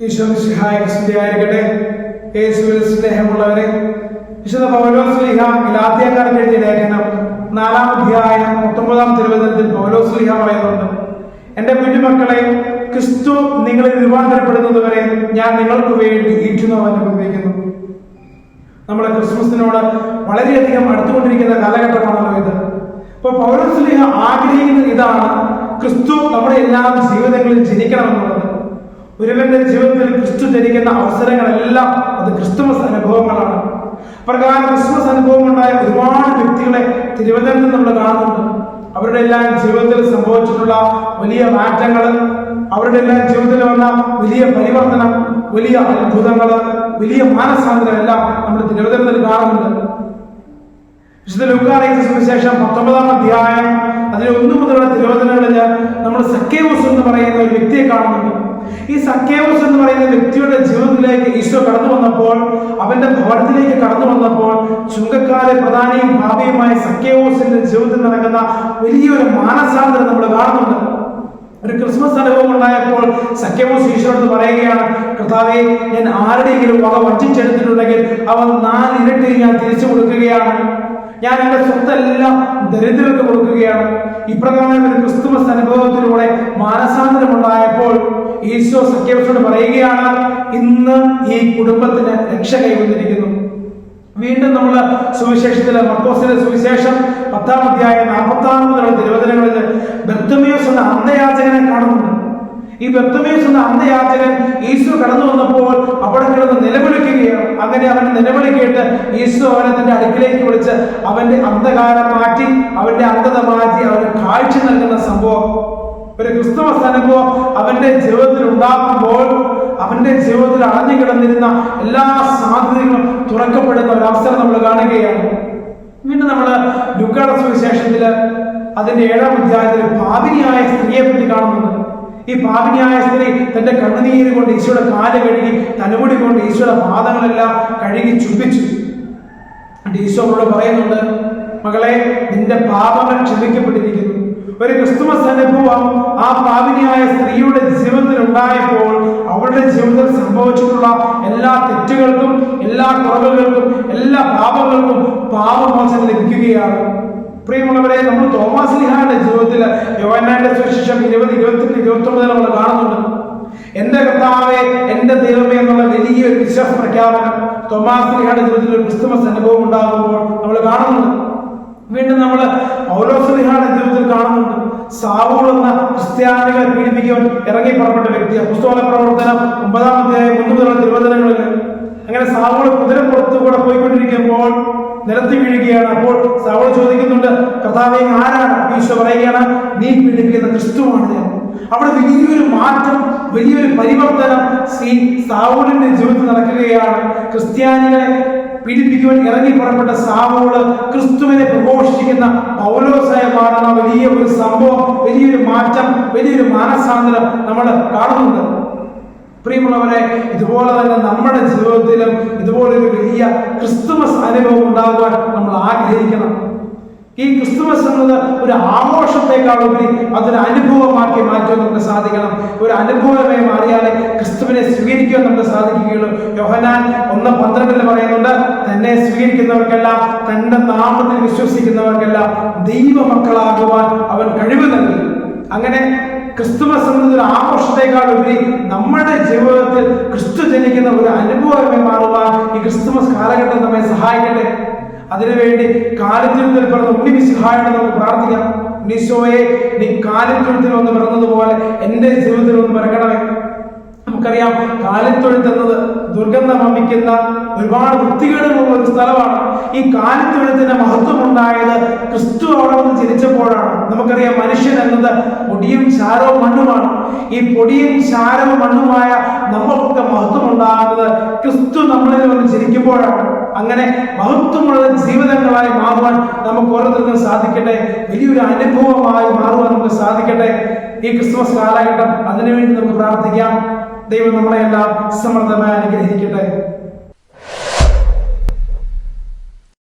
ഈശോമിശിഹായിരിക്കട്ടെ. യേശുവിൽ സ്നേഹമുള്ളവരെ, വിശുദ്ധ പൗലോസ് ശ്ലീഹ ഗലാത്യക്കാർക്ക് എഴുതിയ ലേഖനം 4-ാം അധ്യായം 19-ാം തിരുവചനത്തിൽ പൗലോസ് ശ്ലീഹ പറയുന്നുണ്ട്, എന്റെ കുഞ്ഞുമക്കളെ, ക്രിസ്തു നിങ്ങളിൽ രൂപാന്തരപ്പെടുന്നതുവരെ ഞാൻ നിങ്ങൾക്ക് വേണ്ടി ഈറ്റുന്നവൻ ഉപയോഗിക്കുന്നു. നമ്മളെ ക്രിസ്മസിനോട് വളരെയധികം അടുത്തുകൊണ്ടിരിക്കുന്ന കാലഘട്ടമാണല്ലോ ഇത്. ഇപ്പോൾ പൗലോസ് ശ്ലീഹ ആഗ്രഹിക്കുന്നത് ഇതാണ്, ക്രിസ്തു നമ്മുടെ എല്ലാ ജീവിതങ്ങളിൽ ജനിക്കണമെന്നുള്ളത്. ഒരുവന്റെ ജീവിതത്തിൽ ക്രിസ്തു ജനിക്കുന്ന അവസരങ്ങളെല്ലാം അത് ക്രിസ്തുമസ് അനുഭവങ്ങളാണ്. പ്രകാരം ക്രിസ്തുമസ് അനുഭവം ഉണ്ടായ ഒരുപാട് വ്യക്തികളെ തിരുവചനത്തിൽ നമ്മൾ കാണുന്നുണ്ട്. അവരുടെ എല്ലാം ജീവിതത്തിൽ സംഭവിച്ചിട്ടുള്ള വലിയ മാറ്റങ്ങൾ, അവരുടെ എല്ലാം ജീവിതത്തിൽ വന്ന വലിയ പരിവർത്തനം, വലിയ അത്ഭുതങ്ങൾ, വലിയ മാനസാന്തരം എല്ലാം നമ്മൾ തിരുവചനത്തിൽ കാണുന്നുണ്ട്. വിശുദ്ധ ലൂക്കാ അറിയിച്ച സുവിശേഷം 19-ാം അധ്യായം അതിൽ 1 മുതലുള്ള തിരുവചനങ്ങളിൽ നമ്മൾ സക്കേവൂസ് എന്ന് പറയുന്ന ഒരു വ്യക്തിയെ കാണുന്നുണ്ട്. ഈ സക്കേവൂസ് എന്ന് പറയുന്ന വ്യക്തിയുടെ ജീവിതത്തിലേക്ക് ഈശോ കടന്നു വന്നപ്പോൾ, അവന്റെ ഭവനത്തിലേക്ക് കടന്നു വന്നപ്പോൾ, ചുങ്കക്കാരെ പ്രധാനിയും ഭാവിയുമായ സക്കേവൂസിന്റെ ജീവിതത്തിൽ നടക്കുന്ന വലിയൊരു മാനസാന്തരം നമ്മൾ കാണുന്നുണ്ട്. ഒരു ക്രിസ്മസ് അനുഭവം ഉണ്ടായപ്പോൾ സക്കേവൂസ് ഈശോയോട് പറയുകയാണ്, കർത്താവേ, ഞാൻ ആരുടെയെങ്കിലും വക വഞ്ചിച്ചെടുത്തിട്ടുണ്ടെങ്കിൽ അവൻ 4 ഇരട്ടി ഞാൻ തിരിച്ചു കൊടുക്കുകയാണ്. ഞാൻ എന്റെ സ്വത്തെല്ലാം ദരിദ്രർക്ക് കൊടുക്കുകയാണ്. ഇപ്രകാരം ഒരു ക്രിസ്തുമസ് അനുഭവത്തിലൂടെ മാനസാന്തരം ഉണ്ടായപ്പോൾ ഈശോ സക്കേവൂസിനോട് പറയുകയാണ്, ഇന്ന് ഈ കുടുംബത്തിന് രക്ഷ കൈവന്നിരിക്കുന്നു. വീണ്ടും നമ്മൾ സുവിശേഷത്തിലെ മർക്കോസിന്റെ സുവിശേഷം 10-ാം അധ്യായം 46 മുതലുള്ള തിരുവചനങ്ങളിൽ ബർത്തമേയുസ് എന്ന അന്ധയാചകനെ കാണുന്നുണ്ട്. ഈ ബർത്തമേയുസ് എന്ന അന്ധയാചകൻ ഈശോ കടന്നു വന്നപ്പോൾ അവിടെ കിടന്ന് നിലവിളിക്കുകയാണ്. അങ്ങനെ അവന്റെ നിലവിളി കേട്ട് ഈശോ അവനെ തന്റെ അടുക്കിലേക്ക് വിളിച്ച് അവന്റെ അന്ധകാരം മാറ്റി, അവന്റെ അന്ധത മാറ്റി അവന് കാഴ്ച നൽകുന്ന സംഭവം, ഒരു ക്രിസ്തുമസ് അനുഭവം അവന്റെ ജീവിതത്തിൽ ഉണ്ടാകുമ്പോൾ അവന്റെ ജീവിതത്തിൽ അടഞ്ഞു കിടന്നിരുന്ന എല്ലാ സാധ്യതകളും തുറക്കപ്പെടുന്ന ഒരു അവസരം നമ്മൾ കാണുകയാണ്. വീണ്ടും നമ്മൾ ലൂക്കായുടെ സുവിശേഷത്തില് അതിന്റെ 7-ാം അധ്യായത്തിൽ പാപിനിയായ സ്ത്രീയെ പറ്റി കാണുന്നുണ്ട്. ഈ പാപിനിയായ സ്ത്രീ തന്റെ കണ്ണുനീര് കൊണ്ട് ഈശോയുടെ കാല് കഴുകി, തലമുടി കൊണ്ട് ഈശോയുടെ പാദങ്ങളെല്ലാം കഴുകി ചുംബിച്ചു. ഈശോ അവളോട് പറയുന്നുണ്ട്, മകളെ, നിന്റെ പാപങ്ങൾ ക്ഷമിക്കപ്പെട്ടിരിക്കുന്നു. ഒരു ക്രിസ്തുമസ് അനുഭവം ആ പാപിനിയായ സ്ത്രീയുടെ ജീവിതത്തിൽ ഉണ്ടായപ്പോൾ അവളുടെ ജീവിതത്തിൽ സംഭവിച്ചിട്ടുള്ള എല്ലാ തെറ്റുകൾക്കും, എല്ലാ കുറവുകൾക്കും, എല്ലാ പാപങ്ങൾക്കും പാപമോചനം ലഭിക്കുകയാണ്. പ്രിയമുള്ളവരെ, നമ്മൾ തോമാസ് ശ്ലീഹായുടെ ജീവിതത്തിൽ യോഹന്നാന്റെ സുവിശേഷം 20:28-29 നമ്മൾ കാണുന്നുണ്ട്. എന്റെ കർത്താവേ, എന്റെ ദൈവമേ എന്നുള്ള വലിയൊരു വിശ്വാസ പ്രഖ്യാപനം തോമാസ് ശ്ലീഹായുടെ ജീവിതത്തിൽ ഒരു ക്രിസ്തുമസ് അനുഭവം ഉണ്ടാകുമ്പോൾ നമ്മൾ കാണുന്നുണ്ട്. വീണ്ടും നമ്മൾ പൗലോസ് ശ്ലീഹായുടെ ജീവിതത്തിൽ കാണുന്നുണ്ട്. സാവൂൾ എന്ന ക്രിസ്ത്യാനികളെ പീഡിപ്പിക്കാൻ ഇറങ്ങി പുറപ്പെട്ട വ്യക്തി. അപ്പോസ്തല പ്രവർത്തനം 9-ാം അധ്യായം 1 മുതലുള്ള തിരുവചനങ്ങളിൽ അങ്ങനെ സാവൂൾ കുതിരപ്പുറത്തുകൂടെ പോയിക്കൊണ്ടിരിക്കുമ്പോൾ നിലത്ത് വീഴുകയാണ്. അപ്പോൾ സാവൂൾ ചോദിക്കുന്നുണ്ട്, കർത്താവേ, ആരാണ്? ഈശോ പറയുകയാണ്, നീ പീഡിപ്പിക്കുന്ന ക്രിസ്തുവാണ് ഞാൻ. അവിടെ വലിയൊരു മാറ്റം, വലിയൊരു പരിവർത്തനം സാവൂളിന്റെ ജീവിതത്തിൽ നടക്കുകയാണ്. ക്രിസ്ത്യാനികളെ പീഡിപ്പിക്കുവാൻ ഇറങ്ങി പുറപ്പെട്ട സാവൂള് ക്രിസ്തുവിനെ പ്രഘോഷിക്കുന്ന പൗലോസായി മാറുന്ന വലിയ ഒരു സംഭവം, വലിയൊരു മാറ്റം, വലിയൊരു മാനസാന്തരം നമ്മൾ കാണുന്നുണ്ട്. പ്രിയമുള്ളവരെ, ഇതുപോലെ തന്നെ നമ്മുടെ ജീവിതത്തിലും ഇതുപോലൊരു വലിയ ക്രിസ്തുമസ് അനുഭവം ഉണ്ടാകുവാൻ നമ്മൾ ആഗ്രഹിക്കണം. ഈ ക്രിസ്തുമസ് എന്നത് ഒരു ആഘോഷത്തെക്കാൾ ഉപരി അതൊരു അനുഭവമാക്കി മാറ്റാൻ നമുക്ക് സാധിക്കണം. ഒരു അനുഭവമായി മാറിയാലേ ക്രിസ്തുവിനെ സ്വീകരിക്കാൻ നമുക്ക് സാധിക്കുകയുള്ളൂ. യോഹന്നാൻ 1:12 പറയുന്നുണ്ട്, തന്നെ സ്വീകരിക്കുന്നവർക്കെല്ലാം, തന്റെ നാമത്തിൽ വിശ്വസിക്കുന്നവർക്കെല്ലാം ദൈവമക്കളാകുവാൻ അവൻ കഴിവ് നൽകി. അങ്ങനെ ക്രിസ്തുമസ് എന്നതൊരു ആഘോഷത്തെക്കാൾ ഉപരി നമ്മുടെ ജീവിതത്തിൽ ക്രിസ്തു ജനിക്കുന്ന ഒരു അനുഭവമായി മാറുവാൻ ഈ ക്രിസ്തുമസ് കാലഘട്ടം നമ്മെ സഹായിക്കട്ടെ. അതിനുവേണ്ടി കാലിത്തൊഴുത്തിൽ പിറന്ന ഉണ്ണിമിശിഹായോട് നമുക്ക് പ്രാർത്ഥിക്കാം. ഈശോയെ, നീ കാലിത്തൊഴുത്തിൽ വന്ന് പിറന്നതുപോലെ എന്റെ ജീവിതത്തിൽ ഒന്ന് പിറക്കണമേ. നമുക്കറിയാം, കാലിത്തൊഴുത്ത് എന്നത് ദുർഗന്ധം വമിക്കുന്ന ഒരുപാട് വൃത്തികേടുകളുള്ള ഒരു സ്ഥലമാണ്. ഈ കാലിത്തൊഴുത്തിന്റെ മഹത്വം ഉണ്ടായത് ക്രിസ്തു അവിടെ വന്ന് ജനിച്ചപ്പോഴാണ്. നമുക്കറിയാം, മനുഷ്യൻ എന്നത് പൊടിയും ചാരവും മണ്ണുമാണ്. ഈ പൊടിയും ചാരവും മണ്ണുമായ നമ്മൾക്കൊക്കെ മഹത്വം ഉണ്ടാകുന്നത് ക്രിസ്തു നമ്മളിൽ വന്ന് ജനിക്കുമ്പോഴാണ്. അങ്ങനെ മഹത്വമുള്ള ജീവിതങ്ങളായി മാറുവാൻ നമുക്ക് ഓരോരുത്തർക്കും സാധിക്കട്ടെ. വലിയൊരു അനുഭവമായി മാറുവാൻ നമുക്ക് സാധിക്കട്ടെ. ഈ ക്രിസ്മസ് കാലഘട്ടം അതിനുവേണ്ടി നമുക്ക് പ്രാർത്ഥിക്കാം. ദൈവം നമ്മളെല്ലാം സമൃദ്ധമായി അനുഗ്രഹിക്കട്ടെ.